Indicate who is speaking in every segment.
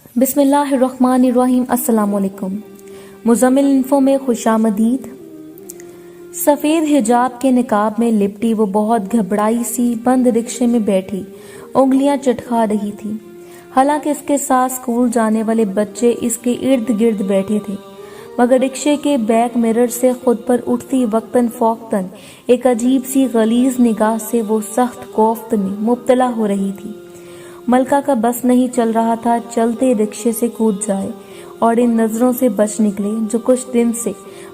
Speaker 1: بسم اللہ الرحمن الرحیم۔ السلام علیکم۔ مزمل انفو میں خوش آمدید۔ سفید حجاب کے نقاب میں لپٹی وہ بہت گھبرائی سی بند رکشے میں بیٹھی انگلیاں چٹکا رہی تھی، حالانکہ اس کے ساتھ اسکول جانے والے بچے اس کے ارد گرد بیٹھے تھے، مگر رکشے کے بیک مرر سے خود پر اٹھتی وقتاً فوقتاً ایک عجیب سی غلیظ نگاہ سے وہ سخت کوفت میں مبتلا ہو رہی تھی۔ ملکہ کا بس نہیں چل رہا تھا چلتے رکشے سے کود جائے اور ان نظروں سے بچ نکلے جو کچھ دن سے،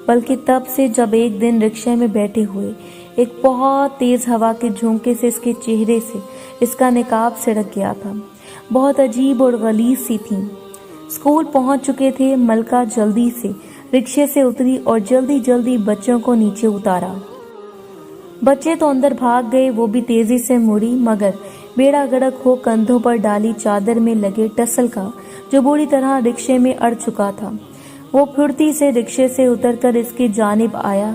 Speaker 1: بلکہ تب سے جب ایک دن رکشے میں بیٹھے ہوئے ایک بہت تیز ہوا کے جھونکے سے اس کے چہرے سے اس کا نقاب سڑک گیا تھا۔ بہت عجیب اور غلیظ سی تھی۔ اسکول پہنچ چکے تھے۔ ملکہ جلدی سے رکشے سے اتری اور جلدی جلدی بچوں کو نیچے اتارا۔ بچے تو اندر بھاگ گئے، وہ بھی تیزی سے مڑی، مگر بیڑا گڑک ہو کندھوں پر ڈالی چادر میں لگے ٹسل کا جو بری طرح رکشے میں اڑ چکا تھا، وہ پھرتی سے رکشے سے اتر کر اس کی جانب آیا۔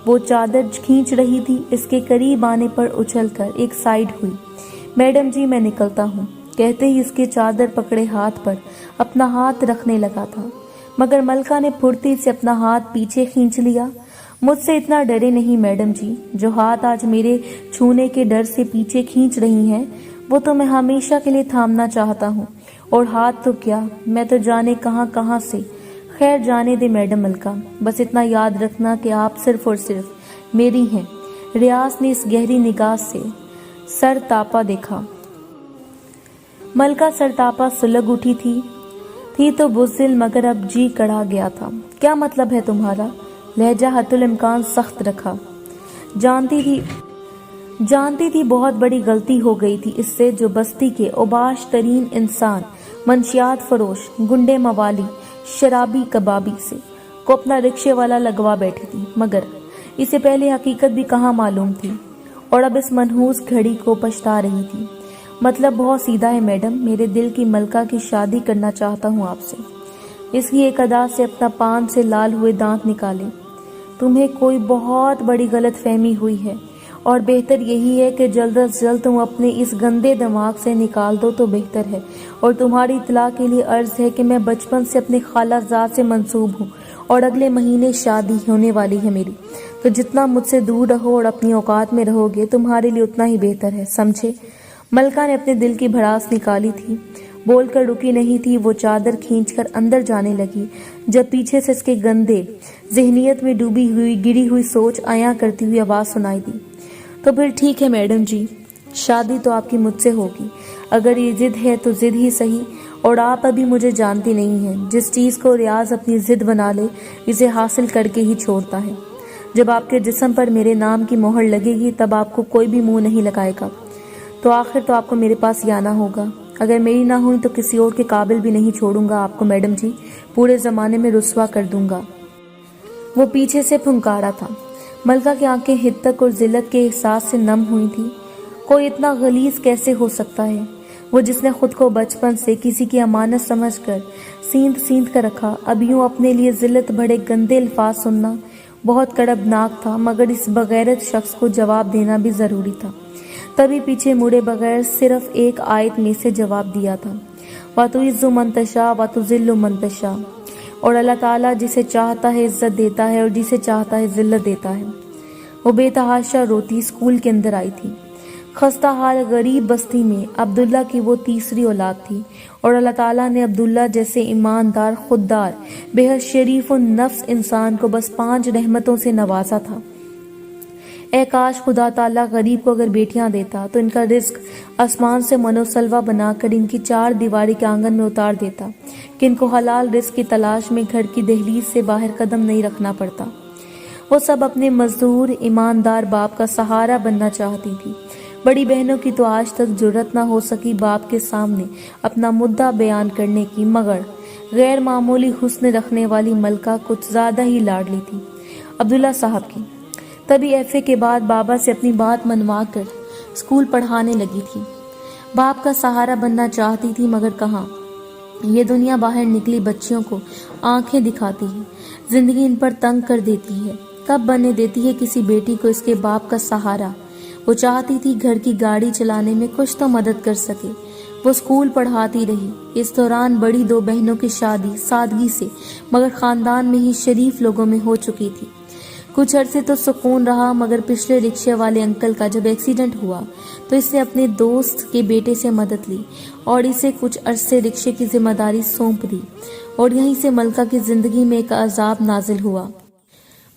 Speaker 1: وہ چادر کھینچ رہی تھی، اس کے قریب آنے پر اچھل کر ایک سائیڈ ہوئی۔ میڈم جی میں نکلتا ہوں، کہتے ہی اس کے چادر پکڑے ہاتھ پر اپنا ہاتھ رکھنے لگا تھا، مگر ملکہ نے پھرتی سے اپنا ہاتھ پیچھے کھینچ لیا۔ مجھ سے اتنا ڈرے نہیں میڈم جی، جو ہاتھ آج میرے چھونے کے ڈر سے پیچھے کھینچ رہی ہیں وہ تو میں ہمیشہ کے لیے تھامنا چاہتا ہوں، اور ہاتھ تو کیا، میں تو جانے کہاں کہاں سے۔ خیر جانے دے میڈم ملکہ، بس اتنا یاد رکھنا کہ آپ صرف اور صرف میری ہیں۔ ریاض نے اس گہری نگاہ سے سر تاپا دیکھا۔ ملکہ سر تاپا سلگ اٹھی تھی تو بزدل، مگر اب جی کڑا گیا تھا۔ کیا مطلب ہے تمہارا؟ لہجہ حتی الامکان سخت رکھا۔ جانتی تھی بہت بڑی غلطی ہو گئی تھی اس سے، جو بستی کے اوباش ترین انسان، منشیات فروش، گنڈے موالی، شرابی کبابی سے کو اپنا رکشے والا لگوا بیٹھی تھی، مگر اسے پہلے حقیقت بھی کہاں معلوم تھی، اور اب اس منحوس گھڑی کو پچھتا رہی تھی۔ مطلب بہت سیدھا ہے میڈم، میرے دل کی ملکہ کی شادی کرنا چاہتا ہوں آپ سے۔ اس کی ایک ادا سے اپنا پان سے لال ہوئے دانت نکالے۔ تمہیں کوئی بہت بڑی غلط فہمی ہوئی ہے، اور بہتر یہی ہے کہ جلد از جلد تم اپنے اس گندے دماغ سے نکال دو تو بہتر ہے۔ اور تمہاری اطلاع کے لیے عرض ہے کہ میں بچپن سے اپنے خالہ زاد سے منسوب ہوں، اور اگلے مہینے شادی ہونے والی ہے میری، تو جتنا مجھ سے دور رہو اور اپنی اوقات میں رہو گے تمہارے لیے اتنا ہی بہتر ہے، سمجھے؟ ملکہ نے اپنے دل کی بھڑاس نکالی تھی، بول کر رکی نہیں تھی۔ وہ چادر کھینچ کر اندر جانے لگی جب پیچھے سے اس کے گندے ذہنیت میں ڈوبی ہوئی گری ہوئی سوچ عیاں کرتی ہوئی آواز سنائی دی۔ تو پھر ٹھیک ہے میڈم جی، شادی تو آپ کی مجھ سے ہوگی، اگر یہ ضد ہے تو ضد ہی صحیح، اور آپ ابھی مجھے جانتی نہیں ہیں۔ جس چیز کو ریاض اپنی ضد بنا لے اسے حاصل کر کے ہی چھوڑتا ہے۔ جب آپ کے جسم پر میرے نام کی مہر لگے گی تب آپ کو کوئی بھی منہ نہیں لگائے گا، تو آخر تو آپ کو میرے پاس ہی آنا ہوگا۔ اگر میری نہ ہوئی تو کسی اور کے قابل بھی نہیں چھوڑوں گا آپ کو میڈم جی، پورے زمانے میں رسوا کر دوں گا۔ وہ پیچھے سے پھنکارا تھا۔ ملکہ کی آنکھیں ہدک اور ذلت کے احساس سے نم ہوئی تھی۔ کوئی اتنا غلیظ کیسے ہو سکتا ہے؟ وہ جس نے خود کو بچپن سے کسی کی امانت سمجھ کر سیندھ کر رکھا، اب یوں اپنے لیے ذلت بڑے گندے الفاظ سننا بہت کڑبناک تھا، مگر اس بغیرت شخص کو جواب دینا بھی ضروری تھا۔ تبھی پیچھے مڑے بغیر صرف ایک آیت میں سے جواب دیا تھا، وَتُعِزُّ مَن تَشَاءُ وَتُذِلُّ مَن تَشَاءُ، اور اللہ تعالیٰ جسے چاہتا ہے عزت دیتا ہے اور جسے چاہتا ہے ذلت دیتا ہے۔ وہ بے تحاشا روتی اسکول کے اندر آئی تھی۔ خستہ حال غریب بستی میں عبداللہ کی وہ تیسری اولاد تھی، اور اللہ تعالیٰ نے عبداللہ جیسے ایماندار، خوددار، بے حد شریف و نفس انسان کو بس 5 رحمتوں سے نوازا تھا۔ اے کاش خدا تعالیٰ غریب کو اگر بیٹیاں دیتا تو ان کا رزق آسمان سے منو سلوا بنا کر ان کی 4 دیواری کے آنگن میں اتار دیتا، کہ ان کو حلال رزق کی تلاش میں گھر کی دہلیز سے باہر قدم نہیں رکھنا پڑتا۔ وہ سب اپنے مزدور ایماندار باپ کا سہارا بننا چاہتی تھی۔ بڑی بہنوں کی تو آج تک جرت نہ ہو سکی باپ کے سامنے اپنا مدعا بیان کرنے کی، مگر غیر معمولی حسن رکھنے والی ملکہ کچھ زیادہ ہی لاڈلی تھی عبداللہ صاحب کی۔ تبھی ایف اے کے بعد بابا سے اپنی بات منوا کر اسکول پڑھانے لگی تھی۔ باپ کا سہارا بننا چاہتی تھی، مگر کہاں؟ یہ دنیا باہر نکلی بچیوں کو آنکھیں دکھاتی ہے، زندگی ان پر تنگ کر دیتی ہے، کب بننے دیتی ہے کسی بیٹی کو اس کے باپ کا سہارا۔ وہ چاہتی تھی گھر کی گاڑی چلانے میں کچھ تو مدد کر سکے، وہ اسکول پڑھاتی رہی۔ اس دوران بڑی 2 بہنوں کی شادی سادگی سے مگر خاندان میں ہی شریف لوگوں میں ہو چکی تھی۔ کچھ عرصے تو سکون رہا، مگر پچھلے رکشے والے انکل کا جب ایکسیڈنٹ ہوا تو اس نے اپنے دوست کے بیٹے سے مدد لی اور اسے کچھ عرصے رکشے کی ذمہ داری سونپ دی، اور یہیں سے ملکہ کی زندگی میں ایک عذاب نازل ہوا۔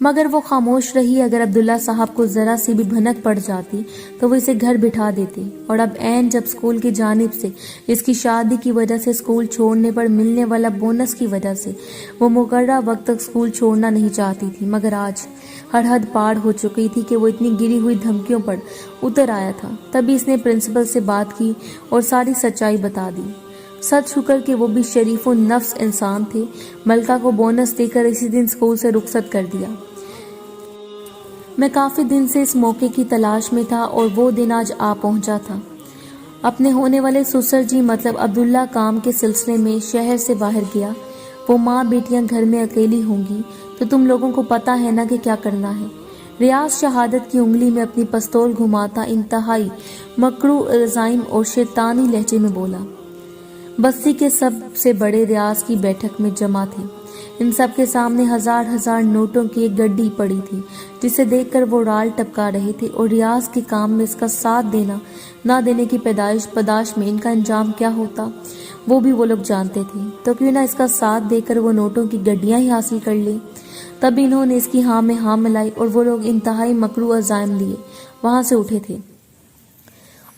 Speaker 1: مگر وہ خاموش رہی۔ اگر عبداللہ صاحب کو ذرا سی بھی بھنک پڑ جاتی تو وہ اسے گھر بٹھا دیتے، اور اب عین جب اسکول کی جانب سے اس کی شادی کی وجہ سے اسکول چھوڑنے پر ملنے والا بونس کی وجہ سے وہ مقررہ وقت تک اسکول چھوڑنا نہیں چاہتی تھی، مگر آج ہر حد پار ہو چکی تھی کہ وہ اتنی گری ہوئی دھمکیوں پر اتر آیا تھا۔ تبھی اس نے پرنسپل سے بات کی اور ساری سچائی بتا دی۔ سچ شکر کہ وہ بھی شریف و نفس انسان تھے۔ ملکہ کو بونس دے کر اسی دن اسکول سے رخصت کر دیا۔ میں کافی دن سے اس موقع کی تلاش میں تھا اور وہ دن آج آ پہنچا تھا۔ اپنے ہونے والے سسر جی مطلب عبداللہ کام کے سلسلے میں شہر سے باہر گیا۔ وہ ماں بیٹیاں گھر میں اکیلی ہوں گی تو تم لوگوں کو پتا ہے نا کہ کیا کرنا ہے۔ ریاض شہادت کی انگلی میں اپنی پستول گھماتا انتہائی مکروہ الزام اور شیطانی لہجے میں بولا۔ بستی کے سب سے بڑے ریاض کی بیٹھک میں جمع تھے۔ ان سب کے سامنے ہزار نوٹوں کی ایک گڈی پڑی تھی، جسے دیکھ کر وہ رال ٹپکا رہے تھے، اور ریاض کے کام میں اس کا ساتھ دینا نہ دینے کی پداش میں ان کا انجام کیا ہوتا وہ بھی وہ لوگ جانتے تھے۔ تو کیوں نہ اس کا ساتھ دے کر وہ نوٹوں کی گڈیاں ہی حاصل کر لیں۔ تب انہوں نے اس کی ہاں میں ہاں ملائی اور وہ لوگ انتہائی مکروہ عزائم لیے وہاں سے اٹھے تھے۔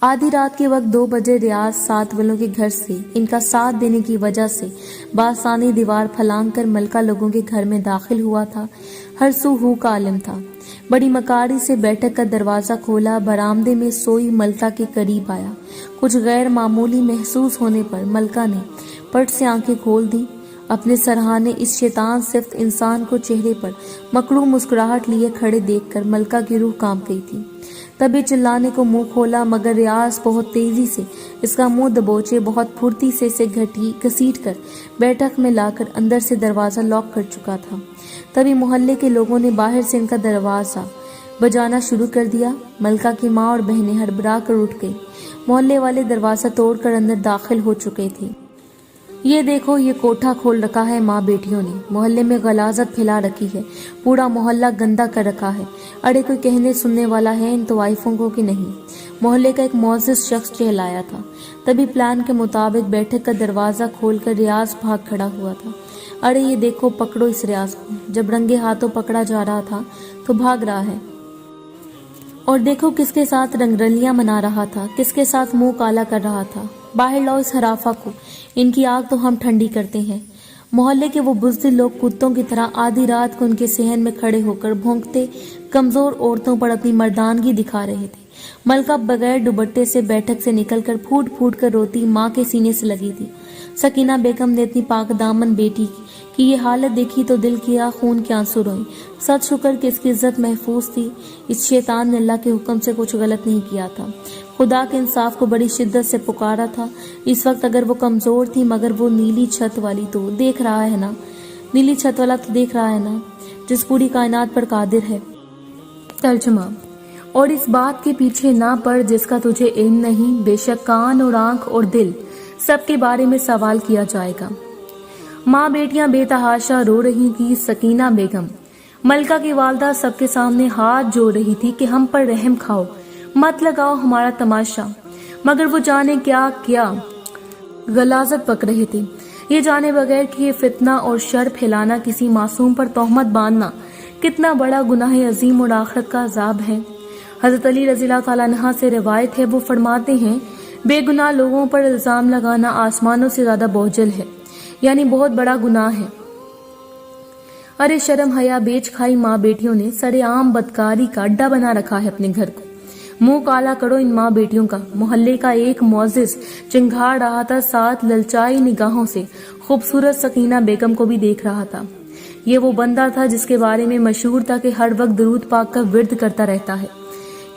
Speaker 1: آدھی رات کے وقت 2 بجے ریاض 7 والوں کے گھر سے ان کا ساتھ دینے کی وجہ سے بآسانی دیوار پھلانگ کر ملکہ لوگوں کے گھر میں داخل ہوا تھا۔ ہر سو ہو کا عالم تھا۔ بڑی مکاری سے بیٹھک کا دروازہ کھولا، برآمدے میں سوئی ملکہ کے قریب آیا۔ کچھ غیر معمولی محسوس ہونے پر ملکہ نے پٹ سے آنکھیں کھول دی۔ اپنے سرہانے اس شیطان صفت انسان کو چہرے پر مکروہ مسکراہٹ لیے کھڑے دیکھ کر ملکہ کی روح کانپ گئی تھی۔ تبھی چلانے کو منہ کھولا، مگر ریاض بہت تیزی سے اس کا منہ دبوچے بہت پھرتی سے اسے گھسیٹ کر بیٹھک میں لا کر اندر سے دروازہ لاک کر چکا تھا۔ تبھی محلے کے لوگوں نے باہر سے ان کا دروازہ بجانا شروع کر دیا۔ ملکہ کی ماں اور بہنیں ہڑبڑا کر اٹھ گئی۔ محلے والے دروازہ توڑ کر اندر داخل ہو چکے تھے۔ یہ دیکھو، یہ کوٹھا کھول رکھا ہے ماں بیٹیوں نے، محلے میں غلاظت پھیلا رکھی ہے، پورا محلہ گندا کر رکھا ہے۔ اڑے کوئی کہنے سننے والا ہے ان طوائفوں کو کہ نہیں؟ محلے کا ایک معزز شخص چہلایا تھا۔ تبھی پلان کے مطابق بیٹھک کا دروازہ کھول کر ریاض بھاگ کھڑا ہوا تھا۔ اڑے یہ دیکھو، پکڑو اس ریاض کو۔ جب رنگے ہاتھوں پکڑا جا رہا تھا تو بھاگ رہا ہے، اور دیکھو کس کے ساتھ رنگ رلیاں منا رہا تھا، کس کے ساتھ منہ کالا کر رہا تھا۔ باہر لاؤ اس حرافہ کو، ان کی آگ تو ہم ٹھنڈی کرتے ہیں۔ محلے کے وہ بزدل لوگ کتوں کی طرح آدھی رات کو ان کے صحن میں کھڑے ہو کر بھونکتے کمزور عورتوں پر اپنی مردانگی دکھا رہے تھے۔ ملکہ بغیر دوپٹے سے بیٹھک سے نکل کر پھوٹ پھوٹ کر روتی ماں کے سینے سے لگی تھی۔ سکینہ بیگم نے اپنی پاک دامن بیٹی کی یہ حالت دیکھی تو دل کیا خون کے آنسو روئے۔ سچ شکر کہ اس کی عزت محفوظ تھی۔ اس شیطان نے اللہ کے حکم سے کچھ غلط نہیں کیا تھا، خدا کے انصاف کو بڑی شدت سے پکارا تھا۔ اس وقت اگر وہ کمزور تھی، مگر وہ نیلی چھت والی تو دیکھ رہا ہے نا، نیلی چھت والا تو دیکھ رہا ہے نا، جس پوری کائنات پر قادر ہے۔ ترجمہ: اور اس بات کے پیچھے نہ پڑ جس کا تجھے علم نہیں، بے شک کان اور آنکھ اور دل سب کے بارے میں سوال کیا جائے گا۔ ماں بیٹیاں بے تحاشا رو رہی تھی۔ سکینہ بیگم ملکہ کی والدہ سب کے سامنے ہاتھ جوڑ رہی تھی کہ ہم پر رحم کھاؤ، مت لگاؤ ہمارا تماشا، مگر وہ جانے کیا کیا غلاظت پک رہے تھے، یہ جانے بغیر کہ یہ فتنہ اور شر پھیلانا، کسی معصوم پر تہمت باندھنا کتنا بڑا گناہ عظیم اور آخرت کا عذاب ہے۔ حضرت علی رضی اللہ تعالیٰ عنہ سے روایت ہے، وہ فرماتے ہیں بے گناہ لوگوں پر الزام لگانا آسمانوں سے زیادہ بوجھل ہے، یعنی بہت بڑا گناہ ہے۔ ارے شرم حیا بیچ کھائی ماں بیٹیوں نے سرے عام بدکاری کا اڈا بنا رکھا ہے اپنے گھر کو۔ منہ کالا کرو ان ماں بیٹیوں کا۔ محلے کا ایک معزز چنگھاڑ رہا تھا، ساتھ للچائی نگاہوں سے خوبصورت سکینہ بیگم کو بھی دیکھ رہا تھا۔ یہ وہ بندہ تھا جس کے بارے میں مشہور تھا کہ ہر وقت درود پاک کا ورد کرتا رہتا ہے۔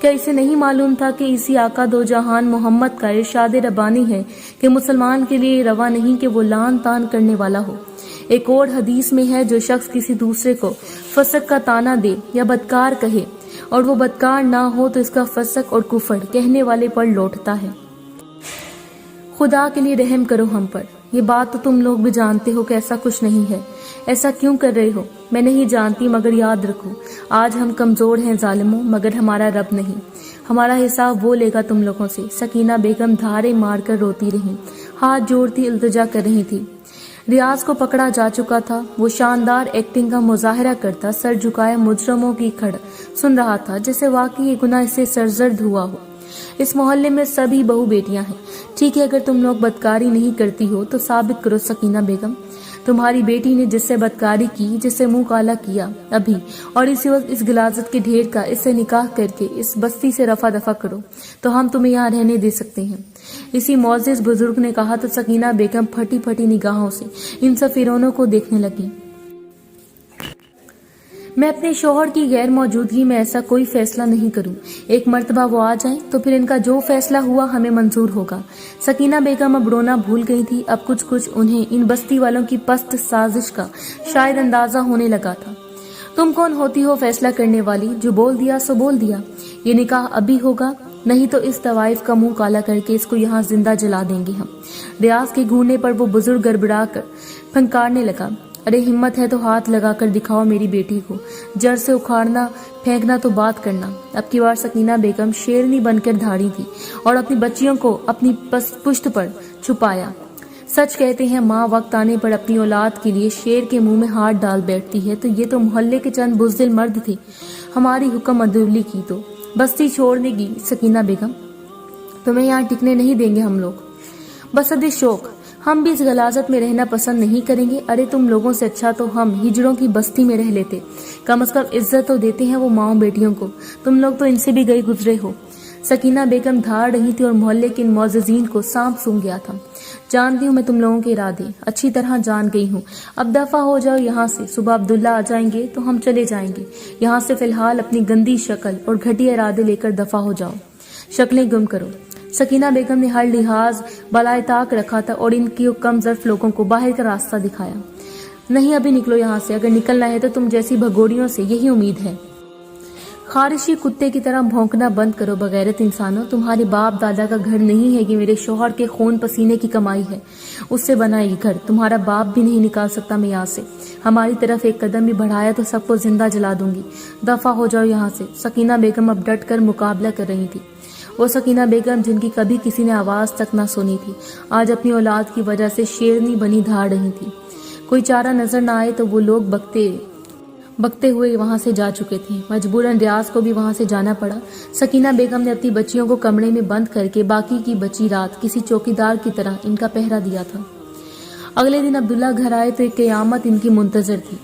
Speaker 1: کیا اسے نہیں معلوم تھا کہ اسی آقا دو جہان محمد کا ارشاد ربانی ہے کہ مسلمان کے لیے روا نہیں کہ وہ لان تان کرنے والا ہو۔ ایک اور حدیث میں ہے، جو شخص کسی دوسرے کو فسق کا طعنہ دے یا بدکار کہے اور وہ بدکار نہ ہو تو اس کا فسق اور کفر کہنے والے پر لوٹتا ہے۔ خدا کے لیے رحم کرو ہم پر. یہ بات تو تم لوگ بھی جانتے ہو کہ ایسا کچھ نہیں ہے. ایسا کیوں کر رہے ہو؟ میں نہیں جانتی، مگر یاد رکھو آج ہم کمزور ہیں ظالموں، مگر ہمارا رب نہیں. ہمارا حساب وہ لے گا تم لوگوں سے. سکینہ بیگم دھارے مار کر روتی رہی، ہاتھ جوڑتی التجا کر رہی تھی. ریاض کو پکڑا جا چکا تھا. وہ شاندار ایکٹنگ کا مظاہرہ کرتا سر جھکائے مجرموں کی کھڑ سن رہا تھا، جیسے واقعی یہ گناہ اس سے سرزد ہوا ہو. اس محلے میں سبھی بہو بیٹیاں ہیں. ٹھیک ہے، اگر تم لوگ بدکاری نہیں کرتی ہو تو ثابت کرو. سکینہ بیگم، تمہاری بیٹی نے جس سے بدکاری کی، جس سے منہ کالا کیا ابھی، اور اسی وقت اس غلاظت کے ڈھیر کا اس سے نکاح کر کے اس بستی سے رفع دفع کرو تو ہم تمہیں یہاں رہنے دے سکتے ہیں. اسی معزز بزرگ نے کہا تو سکینہ بیگم پھٹی پھٹی نگاہوں سے ان سفیرونوں کو دیکھنے لگی. میں اپنے شوہر کی غیر موجودگی میں ایسا کوئی فیصلہ نہیں کروں. ایک مرتبہ وہ آ جائیں تو پھر ان کا جو فیصلہ ہوا ہمیں منظور ہوگا. سکینہ بیگم اب رونا بھول گئی تھی. اب کچھ انہیں ان بستی والوں کی پست سازش کا شاید اندازہ ہونے لگا تھا. تم کون ہوتی ہو فیصلہ کرنے والی؟ جو بول دیا سو بول دیا. یہ نکاح ابھی ہوگا، نہیں تو اس طوائف کا منہ کالا کر کے اس کو یہاں زندہ جلا دیں گے ہم. ریاض کے گھورنے پر وہ بزرگ گڑبڑا کر پھنکارنے لگا. ارے ہمت ہے تو ہاتھ لگا کر دکھاؤ میری بیٹی کو. جڑ سے اکھاڑنا پھینکنا تو بات کرنا. اب کی بار سکینہ بیگم شیرنی بن کر دھاڑی تھی اور اپنی بچیوں کو اپنی پشت پر چھپایا. سچ کہتے ہیں ماں وقت آنے پر اپنی اولاد کے لیے شیر کے منہ میں ہاتھ ڈال بیٹھتی ہے. تو یہ تو محلے کے چند بزدل مرد تھے. ہماری حکم عدولی کی تو بستی چھوڑنے کی. سکینہ بیگم، تمہیں یہاں ٹکنے نہیں دیں گے ہم لوگ. بسد شوق، ہم بھی اس غلاظت میں رہنا پسند نہیں کریں گے. ارے تم لوگوں سے اچھا تو ہم ہجڑوں کی بستی میں رہ لیتے. کم از کم عزت تو دیتے ہیں وہ ماؤں بیٹیوں کو. تم لوگ تو ان سے بھی گئے گزرے ہو. سکینہ بیگم دھاڑ رہی تھی اور محلے کے ان معززین کو سانپ سونگ گیا تھا. جانتی ہوں میں تم لوگوں کے ارادے، اچھی طرح جان گئی ہوں. اب دفع ہو جاؤ یہاں سے. صبح عبداللہ آ جائیں گے تو ہم چلے جائیں گے یہاں سے. فی الحال اپنی گندی شکل اور گھٹیا ارادے لے کر دفع ہو جاؤ. شکلیں گم کرو. سکینہ بیگم نے ہر لحاظ بالائے طاق رکھا تھا اور ان کی کم ظرف لوگوں کو باہر کا راستہ دکھایا. نہیں ابھی نکلو یہاں سے. اگر نکلنا ہے تو تم جیسی بھگوڑیوں سے یہی امید ہے. خارشی کتے کی طرح بھونکنا بند کرو بغیرت انسانوں. تمہارے باپ دادا کا گھر نہیں ہے، یہ میرے شوہر کے خون پسینے کی کمائی ہے. اس سے بنا یہ گھر تمہارا باپ بھی نہیں نکال سکتا میں یہاں سے. ہماری طرف ایک قدم بھی بڑھایا تو سب کو زندہ جلا دوں گی. دفع ہو جاؤ یہاں سے. سکینہ بیگم اب ڈٹ کر مقابلہ کر رہی تھی. وہ سکینہ بیگم جن کی کبھی کسی نے آواز تک نہ سنی تھی، آج اپنی اولاد کی وجہ سے شیرنی بنی دھاڑ رہی تھی. کوئی چارہ نظر نہ آئے تو وہ لوگ بکتے ہوئے وہاں سے جا چکے تھے. مجبوراً ریاض کو بھی وہاں سے جانا پڑا. سکینہ بیگم نے اپنی بچیوں کو کمرے میں بند کر کے باقی کی بچی رات کسی چوکیدار کی طرح ان کا پہرا دیا تھا. اگلے دن عبداللہ گھر آئے تو ایک قیامت ان کی منتظر تھی.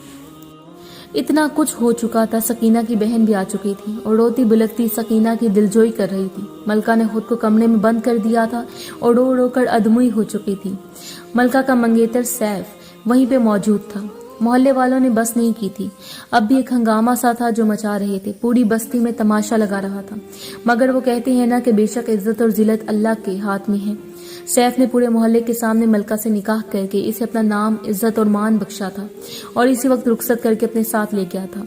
Speaker 1: اتنا کچھ ہو چکا تھا. سکینہ کی بہن بھی آ چکی تھی اور روتی بلکتی سکینہ کی دلجوئی کر رہی تھی. ملکہ نے خود کو کمرے میں بند کر دیا تھا اور رو رو کر ادموئی ہو چکی تھی. ملکہ کا منگیتر سیف وہیں پہ موجود تھا. محلے والوں نے بس نہیں کی تھی. اب بھی ایک ہنگامہ سا تھا جو مچا رہے تھے. پوری بستی میں تماشا لگا رہا تھا. مگر وہ کہتے ہیں نا کہ بے شک عزت اور ذلت اللہ کے ہاتھ میں ہے. سیف نے پورے محلے کے سامنے ملکہ سے نکاح کر کے اسے اپنا نام، عزت اور مان بخشا تھا اور اسی وقت رخصت کر کے اپنے ساتھ لے گیا تھا.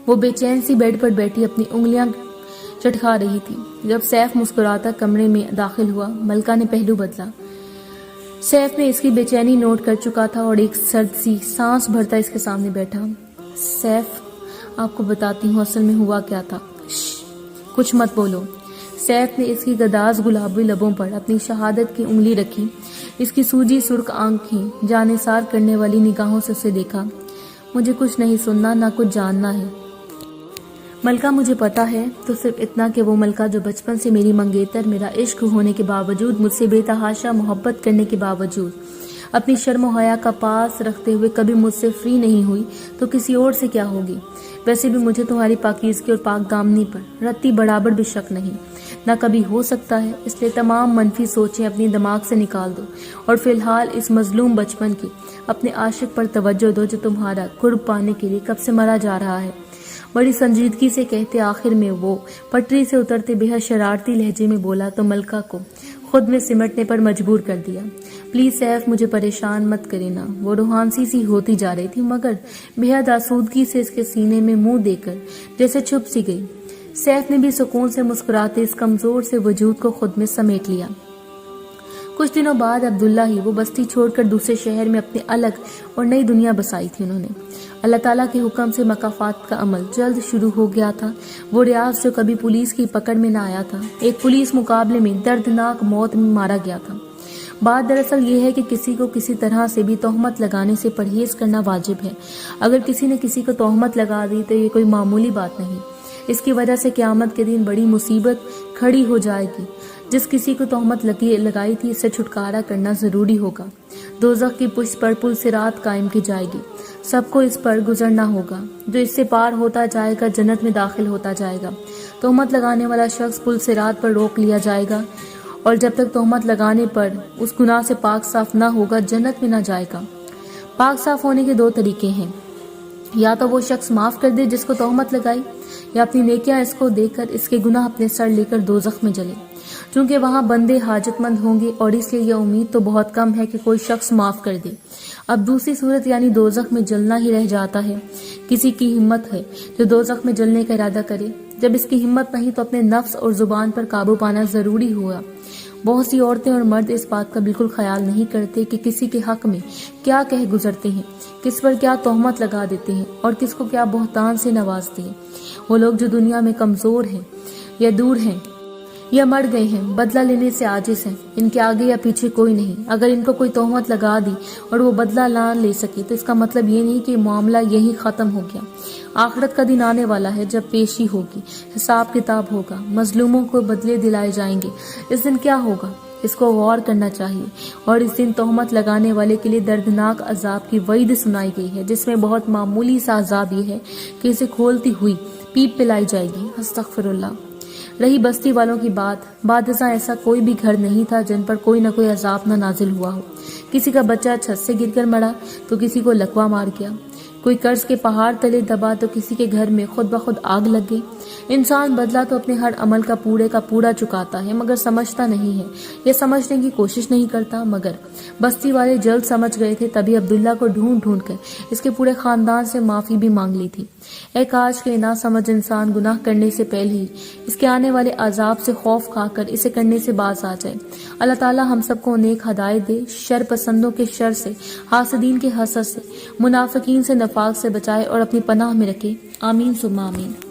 Speaker 1: وہ بے چین سی بیڈ پر بیٹھی اپنی انگلیاں چٹکا رہی تھی. جب سیف مسکراتا کمرے میں داخل ہوا، ملکہ نے پہلو بدلا. سیف نے اس کی بے چینی نوٹ کر چکا تھا اور ایک سرد سی سانس بھرتا اس کے سامنے بیٹھا. سیف، آپ کو بتاتی ہوں اصل میں ہوا کیا تھا. کچھ مت بولو. سیف نے اس کی گداز گلابی لبوں پر اپنی شہادت کی انگلی رکھی. اس کی سوجی سرخ آنکھیں جانثار کرنے والی نگاہوں سے اسے دیکھا. مجھے کچھ نہیں سننا نہ کچھ جاننا ہے ملکہ. مجھے پتا ہے تو صرف اتنا کہ وہ ملکہ جو بچپن سے میری منگیتر، میرا عشق ہونے کے باوجود، مجھ سے بے تحاشا محبت کرنے کے باوجود، اپنی شرم و حیا کا پاس رکھتے ہوئے کبھی مجھ سے فری نہیں ہوئی تو کسی اور سے کیا ہوگی. ویسے بھی مجھے تمہاری پاکیزگی اور پاک دامنی پر رتی برابر بھی شک نہیں، نہ کبھی ہو سکتا ہے. اس لیے تمام منفی سوچیں اپنی دماغ سے نکال دو اور فی الحال اس مظلوم بچپن کی اپنے عاشق پر توجہ دو جو تمہارا قرب پانے کے لیے کب سے مرا جا رہا ہے. بڑی سنجیدگی سے کہتے آخر میں وہ پٹری سے اترتے بے حد شرارتی لہجے میں بولا تو ملکہ کو خود میں سمٹنے پر مجبور کر دیا. پلیز سیف، مجھے پریشان مت کرے نا. وہ روحانسی سی ہوتی جا رہی تھی مگر بے حد آسودگی سے اس کے سینے میں منہ دے کر جیسے چھپ سی گئی. سیف نے بھی سکون سے مسکراتے اس کمزور سے وجود کو خود میں سمیٹ لیا. کچھ دنوں بعد عبداللہ ہی وہ بستی چھوڑ کر دوسرے شہر میں اپنے الگ اور نئی دنیا بسائی تھی انہوں نے۔ اللہ تعالیٰ کے حکم سے مکافات کا عمل جلد شروع ہو گیا تھا۔ وہ ریاض جو کبھی پولیس کی پکڑ میں نہ آیا تھا، ایک پولیس مقابلے میں دردناک موت میں مارا گیا تھا۔ بات دراصل یہ ہے کہ کسی کو کسی طرح سے بھی تہمت لگانے سے پرہیز کرنا واجب ہے۔ اگر کسی نے کسی کو تہمت لگا دی تو یہ کوئی معمولی بات نہیں، اس کی وجہ سے قیامت کے دن بڑی مصیبت کھڑی ہو جائے گی۔ جس کسی کو تہمت لگائی تھی اس سے چھٹکارا کرنا ضروری ہوگا۔ دوزخ کی پشت پر پل صراط قائم کی جائے گی، سب کو اس پر گزرنا ہوگا۔ جو اس سے پار ہوتا جائے گا جنت میں داخل ہوتا جائے گا۔ تہمت لگانے والا شخص پل صراط پر روک لیا جائے گا، اور جب تک تہمت لگانے پر اس گناہ سے پاک صاف نہ ہوگا جنت میں نہ جائے گا۔ پاک صاف ہونے کے دو طریقے ہیں، یا تو وہ شخص معاف کر دے جس کو تہمت لگائی، یا اپنی نیکیاں اس کو دے کر اس کے گناہ اپنے سر لے کر دوزخ میں جلے، چونکہ وہاں بندے حاجت مند ہوں گے، اور اس لیے یہ امید تو بہت کم ہے کہ کوئی شخص معاف کر دے۔ اب دوسری صورت یعنی دوزخ میں جلنا ہی رہ جاتا ہے۔ کسی کی ہمت ہے جو دوزخ میں جلنے کا ارادہ کرے، جب اس کی ہمت نہیں تو اپنے نفس اور زبان پر قابو پانا ضروری ہوا۔ بہت سی عورتیں اور مرد اس بات کا بالکل خیال نہیں کرتے کہ کسی کے حق میں کیا کہہ گزرتے ہیں، کس پر کیا تہمت لگا دیتے ہیں اور کس کو کیا بہتان سے نوازتے ہیں۔ وہ لوگ جو دنیا میں کمزور ہیں یا دور ہیں یا مر گئے ہیں، بدلہ لینے سے عاجز ہیں، ان کے آگے یا پیچھے کوئی نہیں۔ اگر ان کو کوئی تہمت لگا دی اور وہ بدلہ نہ لے سکے تو اس کا مطلب یہ نہیں کہ معاملہ یہی ختم ہو گیا۔ آخرت کا دن آنے والا ہے جب پیشی ہوگی، حساب کتاب ہوگا، مظلوموں کو بدلے دلائے جائیں گے۔ اس دن کیا ہوگا اس کو غور کرنا چاہیے، اور اس دن تہمت لگانے والے کے لیے دردناک عذاب کی وعید سنائی گئی ہے، جس میں بہت معمولی سا عذاب یہ ہے کہ اسے کھولتی ہوئی پیپ پلائی جائے گی۔ استغفر اللہ۔ رہی بستی والوں کی بعد ازاں ایسا کوئی بھی گھر نہیں تھا جن پر کوئی نہ کوئی عذاب نہ نازل ہوا ہو۔ کسی کا بچہ چھت سے گر کر مرا تو کسی کو لقوہ مار گیا، کوئی قرض کے پہاڑ تلے دبا تو کسی کے گھر میں خود بخود آگ لگ گئی۔ انسان بدلہ تو اپنے ہر عمل کا پورا چکاتا ہے، مگر سمجھتا نہیں ہے یا سمجھنے کی کوشش نہیں کرتا۔ مگر بستی والے جلد سمجھ گئے تھے، تبھی عبداللہ کو ڈھونڈ ڈھونڈ کر اس کے پورے خاندان سے معافی بھی مانگ لی تھی۔ اے کاش کہ نہ سمجھ انسان گناہ کرنے سے پہلے ہی اس کے آنے والے عذاب سے خوف کھا کر اسے کرنے سے باز آ جائے۔ اللہ تعالی ہم سب کو نیک ہدایت دے، شر پسندوں کے شر سے، حاسدین کے حسد سے، منافقین سے، نفاق سے بچائے اور اپنی پناہ میں رکھے۔ آمین ثم آمین۔